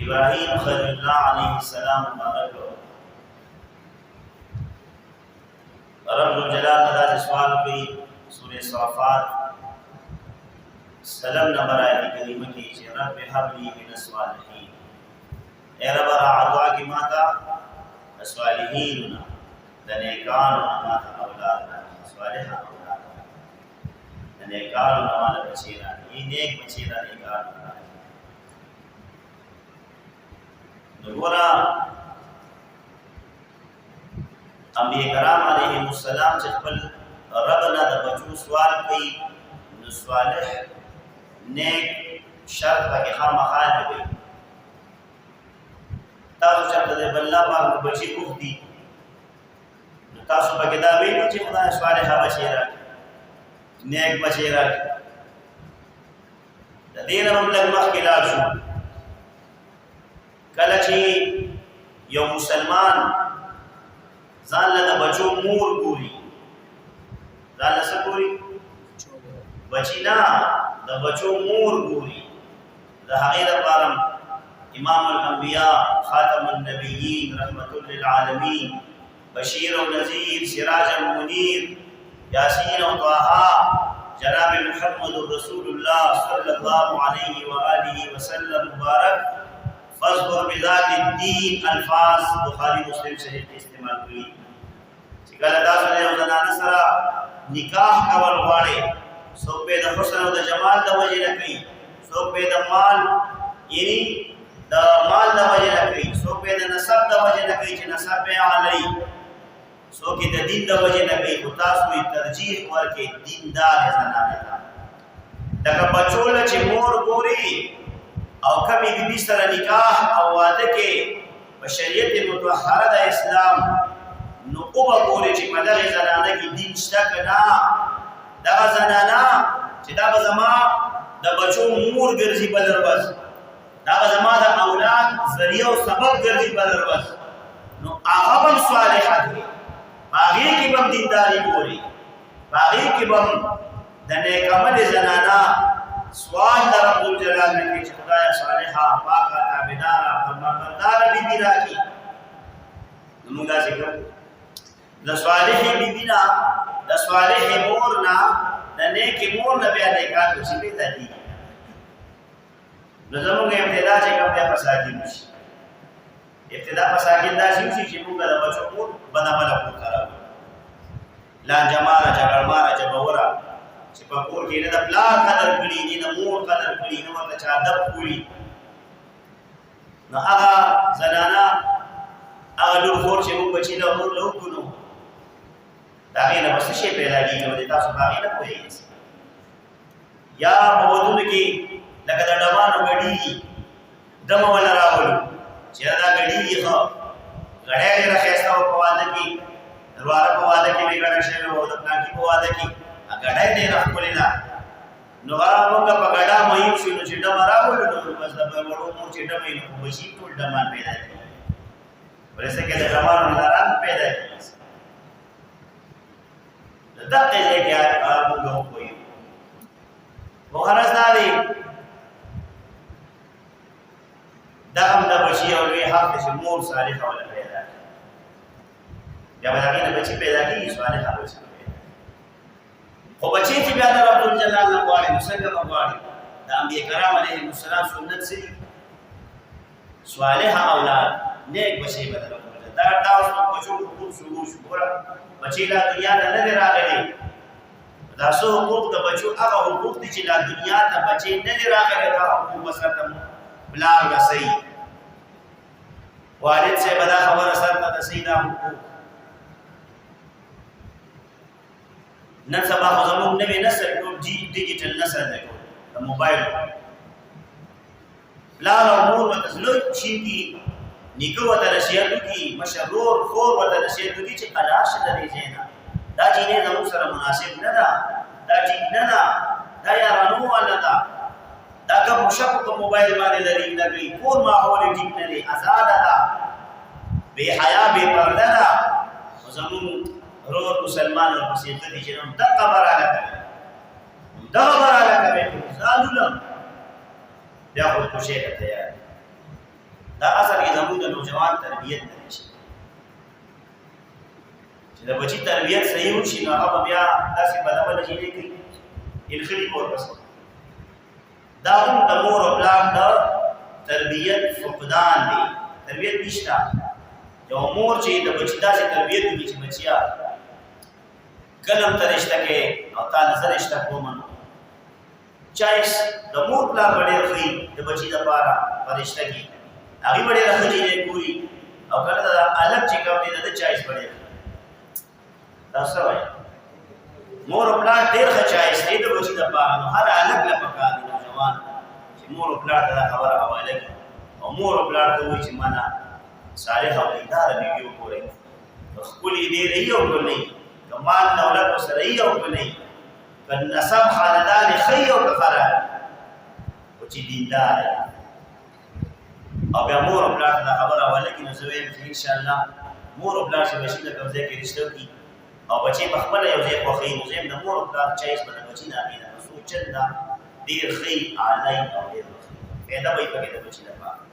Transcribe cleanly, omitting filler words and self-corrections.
ابراهیم خلیل الله علیه السلام مبارک رب الجلال تعالی سوال کوي سورہ صافات سلام نمبر آیت کریمه کې چې رب هب لي من الصالحین اے رب دعا کی ماتا الصالحین د نیکانو ماتا اولاد صالح اولاد د نیکانو مالا بچینا یہ نیک بچینا نیکانو نګورا انبیاء کرام علیهم السلام چې خپل رب نه د بچو سوال کوي نو صالح نیک شرط کې خامخا کوي تاسو چې د الله پاک بچي کوختي نو تاسو په کې دا ویلو چې خدای صالح بچي راکړي نیک بچي راکړي د دې نه موږ مخکې لاړ شو کله چې یو مسلمان ځان له بچو مور ګوري ځان له څه ګوري بچی نه د بچو مور ګوري د هغې لپاره امام الانبیاء خاتم النبیین رحمت للعالمین بشیر و نذیر سراج منیر یاسین و طه جناب محمد رسول الله صلی الله علیه و آله وسلم مبارک فاصبر بذات الدین الفاظ بخاری مسلم شریف استعمال کړي چې کله تاسو د یو زنانه سره نکاح کول غواړئ څوک به د حسن او د جمال د وجې نه کوي څوک به د مال یعنی د مال د وجې نه کوي څوک به د نسب د وجې نه کوي چې نسب به عالی څوک د دین د وجې نه کوي خو تاسو یې ترجیح ورکړئ دیندار زنانه ته لکه بچو له چې مور ګوري او کمی بی سره نکاح او واده کې په شریعت مطهره د اسلام نو او وګوري چې په دغه زنانه کې دین شته کنه دغه زنانه چې دا به زما د بچو مور ګرځي بدر بس دا به زما د اولاد ذریعہ او سبب ګرځي بدر بس نو هغه هم صالحات دي باغی کې هم دینداري ګوري باغی کې هم د نیک عمل زنانه سوال در رب الجلال میں کہ خدای صالحہ پاکا تابدارا فرمانبردارا بی بی راکی نمونگا ذکر دا صالح بی بینا دا صالح مورنا دا نیک مورنا بیا نیکان کسی بیتا دی نظمونگا ابتدا چکم دیا پساکین مشی ابتدا پساکین دا شمشی چمونگا دا بچو مور بنا بنا پور کرا لانجا مارا جگر مارا جبورا چې په کور کې نه د پلار قدر کړي نه مور قدر کړي نه ورته چا ادب کړي نو هغه زنانه هغه لور خور چې موږ بچی له مور له وګونو دا غي نه بس شي پیدا کیږي نو تاسو باغې نه پوهیږئ یا په ودونه کې لکه د ډمانو غړي دمه ولا راولو چې دا غړي خو غړې راخېستا په واده کې دروازه په واده کې ویګړه شوی او د پلان کې په واده کې اګړای دې راخولینا نو هغه په ګډا مې شو چې ډم راولو نو بس د وړو مو چې ډم یې په بشي ټول ډمان پیدا کړي ورسې کې د ډمانو لاران پیدا کړي دغه ځای کې موږ کوی مهارت دی دا هم د بشي او لوی حق چې مور صالح ولا پیدا بیا به هغه بچي پیدا کړي صالح بچي خو بچی چې بیا د رب الجلال نه غواړي نو څنګه به غواړي د انبیاء کرام علیهم السلام سنت سي صالح اولاد نیک بچی به د رب الجلال دا تاسو په بچو حقوق شروع شو ګوره بچی لا دنیا ته نه راغلي دا څو حقوق د بچو هغه حقوق دي چې لا دنیا ته بچی نه راغلي دا حقوق سره بلا غسي والد سے بدا خبر سره د سیدا حقوق نن سبا خو زموږ نوی نسل ټول ډیجیټل نسل دی د موبایل پلار او مور ورته زلوی شي دي نیکه ورته نصیحت وکړي مشرور خور ورته نصیحت وکړي چې قلاش د دې ځای نه دا جینۍ زموږ سره مناسب نه ده دا ټیک نه ده دا یارانو والا ده دا که مشق په موبایل باندې لري لګي کور ماحول ټیک نه دی آزاده ده بې حیا بې پرده ده زموږ رور مسلمان اور مسیحت دی چې نو دغه براله کوي ځانونه بیا خو کوشش ته تیار دا اصل کې زموږ د نوجوان تربیت نه شي چې د بچی تربیت صحیح وشي نو هغه بیا داسې بدبل شي نه کوي الخلی کور بس دا هم د مور او پلار د تربیت فقدان دی تربیت نشته یو مور چې د بچی داسې تربیت کوي چې بچیا کلم ترشته کې او تا نظر رشته کوم چایس د مور پلار باندې خي د بچی د پاره پرشته کې هغه باندې راځي نه کوي او کله دا الګ چې کوم دي د چایس باندې دا څه وایي مور او پلار ډېر ښه چایس دی د بچی د پاره نو هر الګ له پکار دي ځوان چې مور او پلار ته خبره حواله کوي او مور او پلار ته وایي چې معنا صالح او ادار بیبي وګورئ خپل دې رہی او نه کمال دولت سره یې او نه کله نسب خاندان خي او خراب او چې دیندار او بیا مور او پلار ته خبره حواله کوي نو زویم چې ان شاء الله مور او پلار چې بچی له قبضه کې رښتو کی او بچی په خپل یو ځای په خې نو زم د مور او پلار چایس په بچی نه اړینه سوچنده ډیر خي اعلی او ډیر پیدا به پکې د بچی لپاره